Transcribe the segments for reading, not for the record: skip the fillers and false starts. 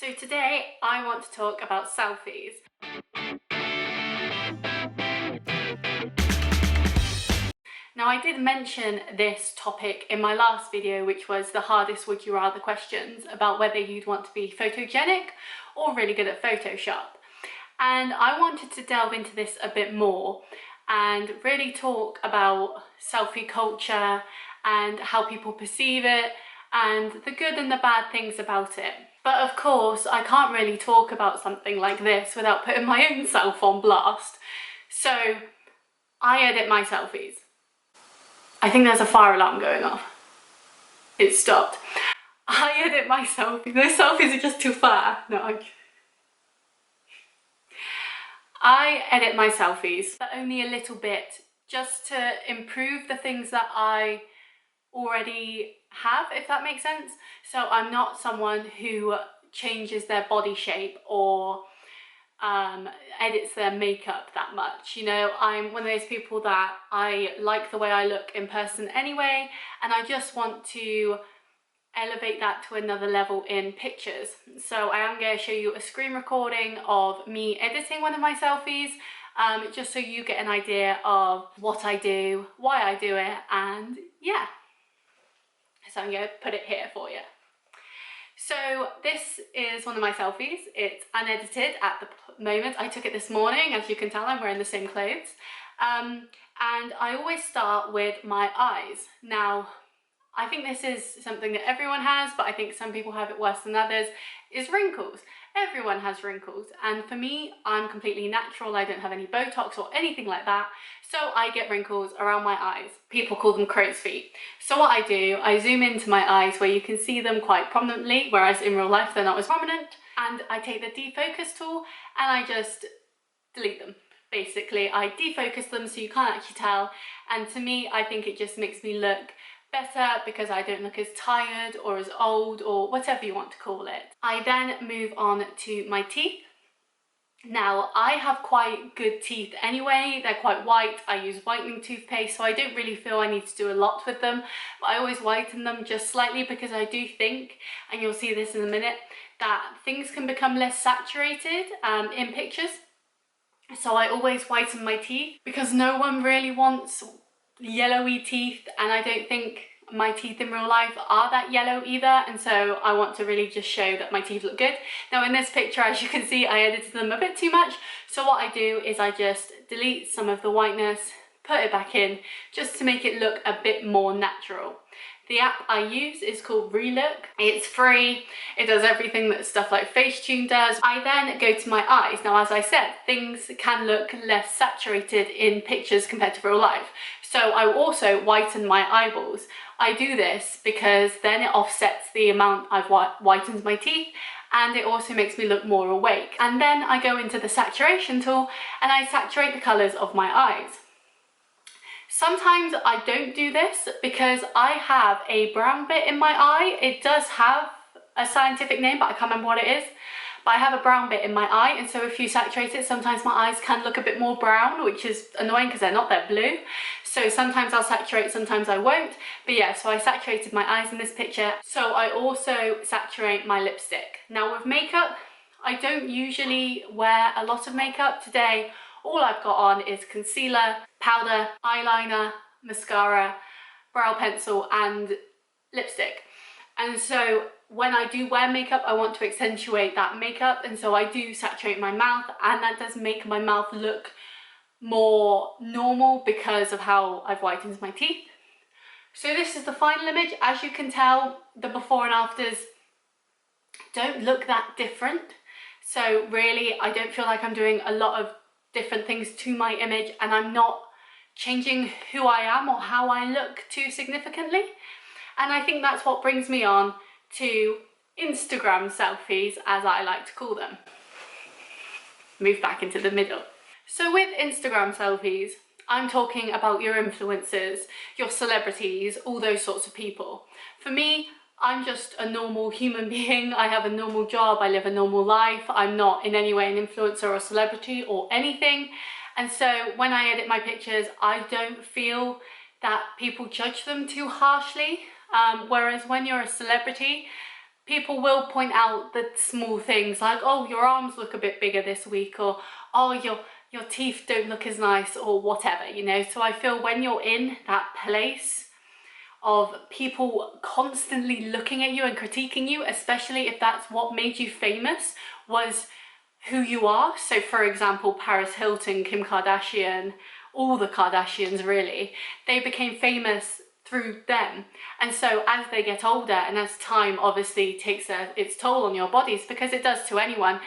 So today I want to talk about selfies. Now I did mention this topic in my last video, which was the hardest would you rather questions about whether you'd want to be photogenic or really good at Photoshop. And I wanted to delve into this a bit more and really talk about selfie culture and how people perceive it and the good and the bad things about it. But of course, I can't really talk about something like this without putting my own self on blast. So I edit my selfies. I think there's a fire alarm going off. It stopped. I edit my selfies. Those selfies are just too far. No, I edit my selfies, but only a little bit, just to improve the things that I already have, if that makes sense. So I'm not someone who changes their body shape or edits their makeup that much. You know, I'm one of those people that I like the way I look in person anyway, and I just want to elevate that to another level in pictures. So I am going to show you a screen recording of me editing one of my selfies, just so you get an idea of what I do, why I do it, and yeah. So I'm going to put it here for you. So this is one of my selfies. It's unedited at the moment. I took it this morning. As you can tell, I'm wearing the same clothes. And I always start with my eyes. Now, I think this is something that everyone has, but I think some people have it worse than others, is wrinkles. Everyone has wrinkles, and for me, I'm completely natural. I don't have any Botox or anything like that, so I get wrinkles around my eyes. People call them crow's feet. So what I do, I zoom into my eyes where you can see them quite prominently, whereas in real life they're not as prominent, and I take the defocus tool and I just delete them. Basically, I defocus them so you can't actually tell, and to me, I think it just makes me look better because I don't look as tired or as old or whatever you want to call it. I then move on to my teeth. Now, I have quite good teeth anyway. They're quite white. I use whitening toothpaste, so I don't really feel I need to do a lot with them, but I always whiten them just slightly because I do think, and you'll see this in a minute, that things can become less saturated in pictures. So I always whiten my teeth because no one really wants yellowy teeth, and I don't think my teeth in real life are that yellow either, and so I want to really just show that my teeth look good. Now in this picture, as you can see, I edited them a bit too much, so what I do is I just delete some of the whiteness, put it back in, just to make it look a bit more natural. The app I use is called Relook. It's free. It does everything that stuff like Facetune does. I then go to my eyes. Now, as I said, things can look less saturated in pictures compared to real life. So I also whiten my eyeballs. I do this because then it offsets the amount I've whitened my teeth, and it also makes me look more awake. And then I go into the saturation tool and I saturate the colours of my eyes. Sometimes I don't do this because I have a brown bit in my eye. It does have a scientific name, but I can't remember what it is. But I have a brown bit in my eye, and so if you saturate it, sometimes my eyes can look a bit more brown, which is annoying because they're not, they're blue. So sometimes I'll saturate, sometimes I won't. But yeah, so I saturated my eyes in this picture. So I also saturate my lipstick. Now with makeup, I don't usually wear a lot of makeup. Today, all I've got on is concealer, powder, eyeliner, mascara, brow pencil, and lipstick. And so when I do wear makeup, I want to accentuate that makeup, and so I do saturate my mouth, and that does make my mouth look more normal because of how I've whitened my teeth. So this is the final image. As you can tell, the before and afters don't look that different. So really, I don't feel like I'm doing a lot of different things to my image, and I'm not changing who I am or how I look too significantly. And I think that's what brings me on to Instagram selfies, as I like to call them. Move back into the middle. So with Instagram selfies, I'm talking about your influencers, your celebrities, all those sorts of people. For me, I'm just a normal human being. I have a normal job, I live a normal life. I'm not in any way an influencer or a celebrity or anything. And so when I edit my pictures, I don't feel that people judge them too harshly. Whereas when you're a celebrity, people will point out the small things like, oh, your arms look a bit bigger this week, or oh, your teeth don't look as nice, or whatever, you know. So I feel when you're in that place of people constantly looking at you and critiquing you, especially if that's what made you famous, was who you are. So for example, Paris Hilton, Kim Kardashian, all the Kardashians really, they became famous through them. And so as they get older, and as time obviously takes its toll on your bodies, because it does to anyone,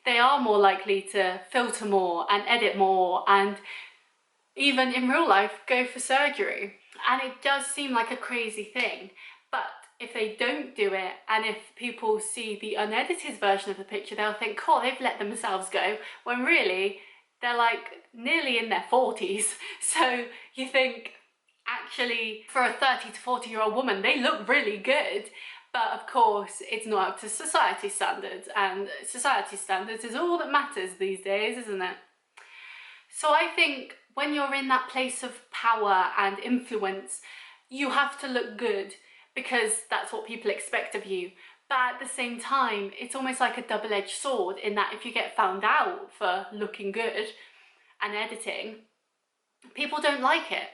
they are more likely to filter more and edit more, and even in real life go for surgery. And it does seem like a crazy thing, but if they don't do it, and if people see the unedited version of the picture, they'll think, oh, they've let themselves go, when really they're like nearly in their 40s. So you think, actually, for a 30 to 40-year-old woman, they look really good. But of course, it's not up to society standards, and society standards is all that matters these days, isn't it? So I think when you're in that place of power and influence, you have to look good because that's what people expect of you. But at the same time, it's almost like a double-edged sword, in that if you get found out for looking good and editing, people don't like it.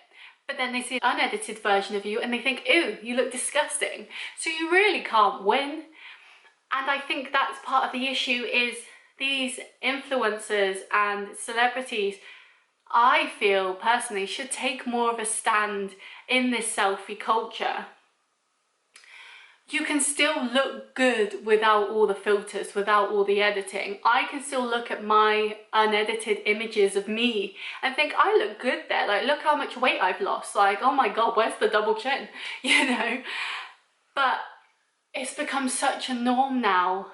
But then they see an unedited version of you and they think, ew, you look disgusting. So you really can't win. And I think that's part of the issue, is these influencers and celebrities, I feel personally, should take more of a stand in this selfie culture. You can still look good without all the filters, without all the editing. I can still look at my unedited images of me and think, I look good there. Like, look how much weight I've lost. Like, oh my God, where's the double chin? You know? But it's become such a norm now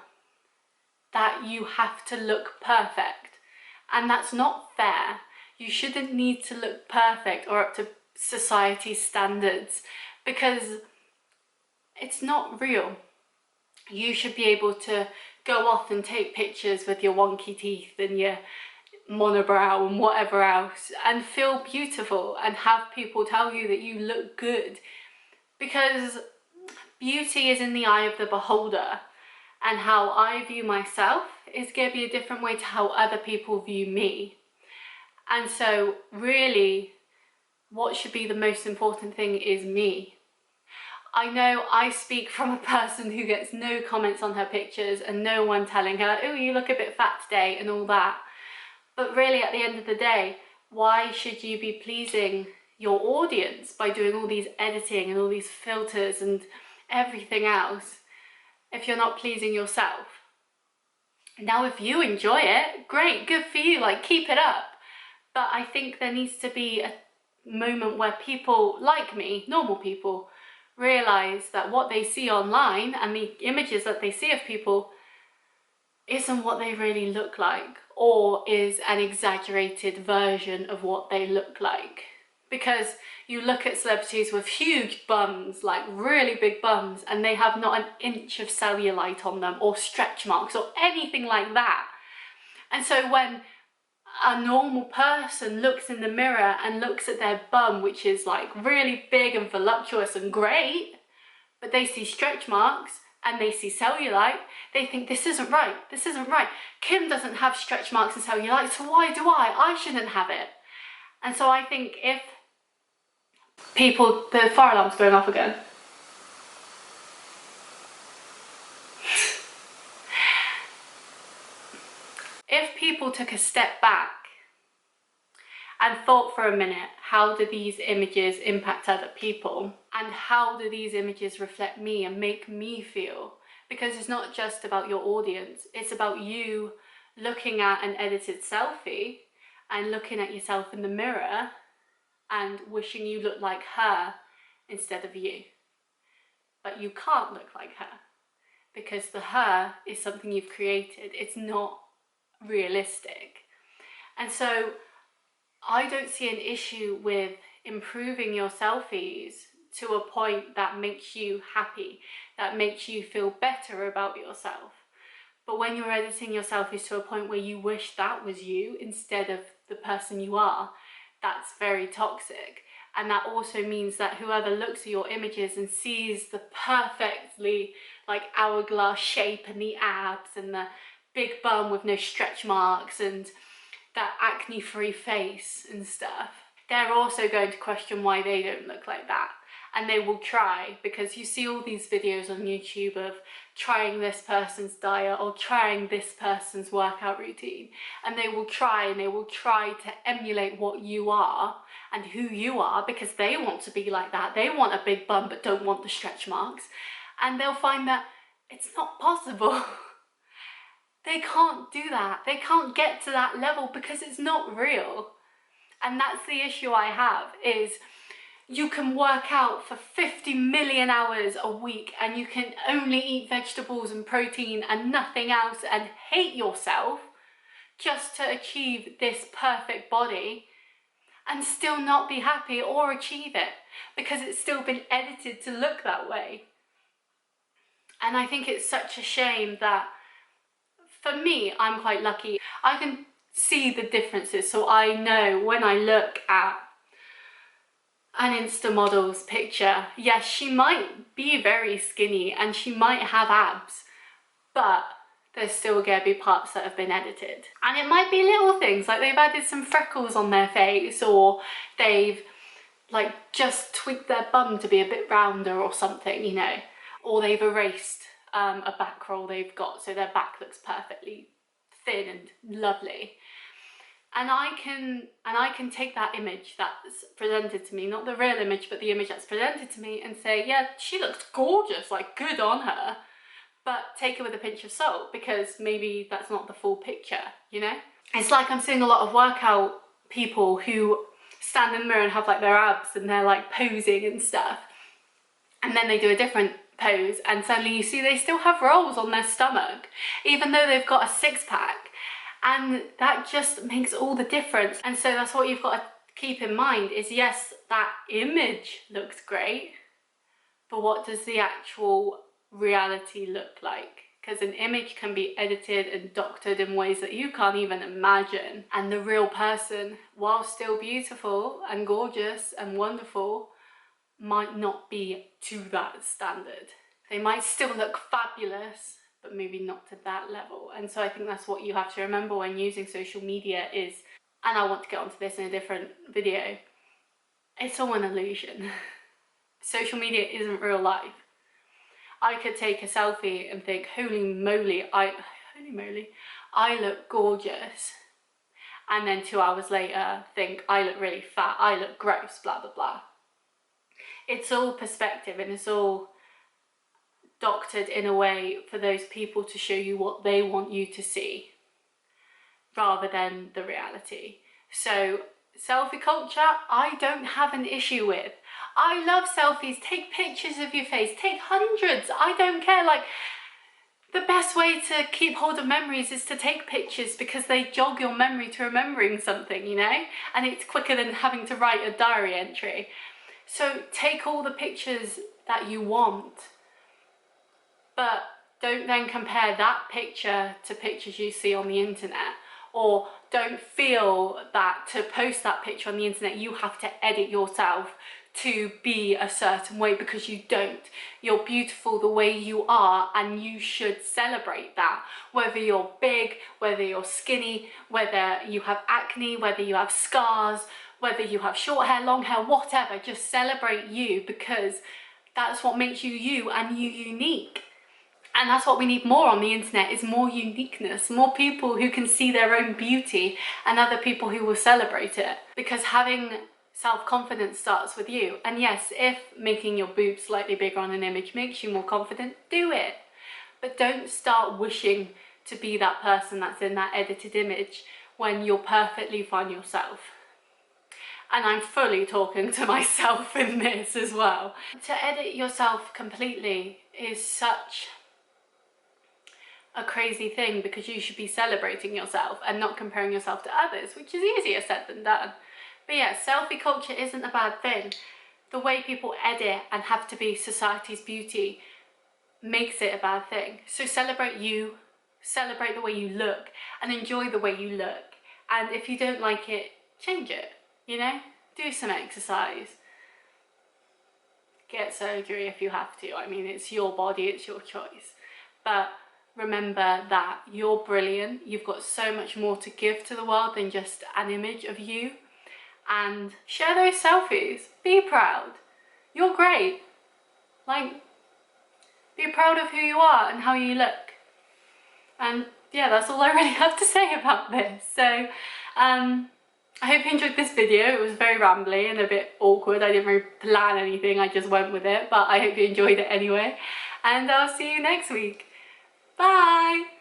that you have to look perfect. And that's not fair. You shouldn't need to look perfect or up to society's standards, because it's not real. You should be able to go off and take pictures with your wonky teeth and your monobrow and whatever else and feel beautiful and have people tell you that you look good, because beauty is in the eye of the beholder, and how I view myself is going to be a different way to how other people view me. And so really, what should be the most important thing is me. I know I speak from a person who gets no comments on her pictures and no one telling her, oh, you look a bit fat today and all that. But really, at the end of the day, why should you be pleasing your audience by doing all these editing and all these filters and everything else if you're not pleasing yourself? Now, if you enjoy it, great, good for you, like, keep it up. But I think there needs to be a moment where people like me, normal people, realise that what they see online and the images that they see of people isn't what they really look like, or is an exaggerated version of what they look like. Because you look at celebrities with huge bums, like really big bums, and they have not an inch of cellulite on them or stretch marks or anything like that. And so when a normal person looks in the mirror and looks at their bum, which is like really big and voluptuous and great, but they see stretch marks and they see cellulite, they think, this isn't right, this isn't right. Kim doesn't have stretch marks and cellulite, so why do I? I shouldn't have it. And so I think if people, the fire alarm's going off again. If people took a step back and thought for a minute, how do these images impact other people? And how do these images reflect me and make me feel? Because it's not just about your audience, it's about you looking at an edited selfie and looking at yourself in the mirror and wishing you looked like her instead of you. But you can't look like her, because the her is something you've created. It's not realistic. And so I don't see an issue with improving your selfies to a point that makes you happy, that makes you feel better about yourself. But when you're editing your selfies to a point where you wish that was you instead of the person you are, that's very toxic. And that also means that whoever looks at your images and sees the perfectly like hourglass shape and the abs and the big bum with no stretch marks and that acne-free face and stuff. They're also going to question why they don't look like that. And they will try, because you see all these videos on YouTube of trying this person's diet or trying this person's workout routine, and they will try to emulate what you are and who you are, because they want to be like that. They want a big bum but don't want the stretch marks, and they'll find that it's not possible. They can't do that. They can't get to that level because it's not real. And that's the issue I have, is you can work out for 50 million hours a week and you can only eat vegetables and protein and nothing else and hate yourself just to achieve this perfect body and still not be happy or achieve it, because it's still been edited to look that way. And I think it's such a shame that, for me, I'm quite lucky. I can see the differences, so I know when I look at an Insta model's picture, yes, she might be very skinny and she might have abs, but there's still going to be parts that have been edited. And it might be little things, like they've added some freckles on their face, or they've like just tweaked their bum to be a bit rounder or something, you know, or they've erased a back roll they've got so their back looks perfectly thin and lovely. And I can take that image that's presented to me, not the real image, but the image that's presented to me, and say, yeah, she looks gorgeous, like good on her, but take it with a pinch of salt, because maybe that's not the full picture, you know? It's like I'm seeing a lot of workout people who stand in the mirror and have like their abs and they're like posing and stuff, and then they do a different pose and suddenly you see they still have rolls on their stomach even though they've got a six-pack, and that just makes all the difference. And so that's what you've got to keep in mind, is yes, that image looks great, but what does the actual reality look like? Because an image can be edited and doctored in ways that you can't even imagine, and the real person, while still beautiful and gorgeous and wonderful, might not be to that standard. They might still look fabulous, but maybe not to that level. And so I think that's what you have to remember when using social media is, and I want to get onto this in a different video, it's all an illusion. Social media isn't real life. I could take a selfie and think, holy moly, I look gorgeous. And then 2 hours later think, I look really fat, I look gross, blah, blah, blah. It's all perspective, and it's all doctored in a way for those people to show you what they want you to see rather than the reality. So selfie culture, I don't have an issue with. I love selfies. Take pictures of your face, take hundreds, I don't care. Like, the best way to keep hold of memories is to take pictures, because they jog your memory to remembering something, you know, and it's quicker than having to write a diary entry. So take all the pictures that you want, but don't then compare that picture to pictures you see on the internet, or don't feel that to post that picture on the internet you have to edit yourself to be a certain way, because you don't. You're beautiful the way you are, and you should celebrate that. Whether you're big, whether you're skinny, whether you have acne, whether you have scars, whether you have short hair, long hair, whatever, just celebrate you, because that's what makes you you and you unique. And that's what we need more on the internet, is more uniqueness, more people who can see their own beauty and other people who will celebrate it. Because having self-confidence starts with you. And yes, if making your boobs slightly bigger on an image makes you more confident, do it. But don't start wishing to be that person that's in that edited image when you're perfectly fine yourself. And I'm fully talking to myself in this as well. To edit yourself completely is such a crazy thing, because you should be celebrating yourself and not comparing yourself to others, which is easier said than done. But yeah, selfie culture isn't a bad thing. The way people edit and have to be society's beauty makes it a bad thing. So celebrate you, celebrate the way you look, and enjoy the way you look. And if you don't like it, change it, you know? Do some exercise. get surgery if you have to. I mean, it's your body, it's your choice. But remember that you're brilliant. You've got so much more to give to the world than just an image of you. And share those selfies. Be proud. You're great. Like, be proud of who you are and how you look. And yeah, that's all I really have to say about this. So I hope you enjoyed this video. It was very rambly and a bit awkward. I didn't really plan anything, I just went with it, but I hope you enjoyed it anyway. And I'll see you next week. Bye!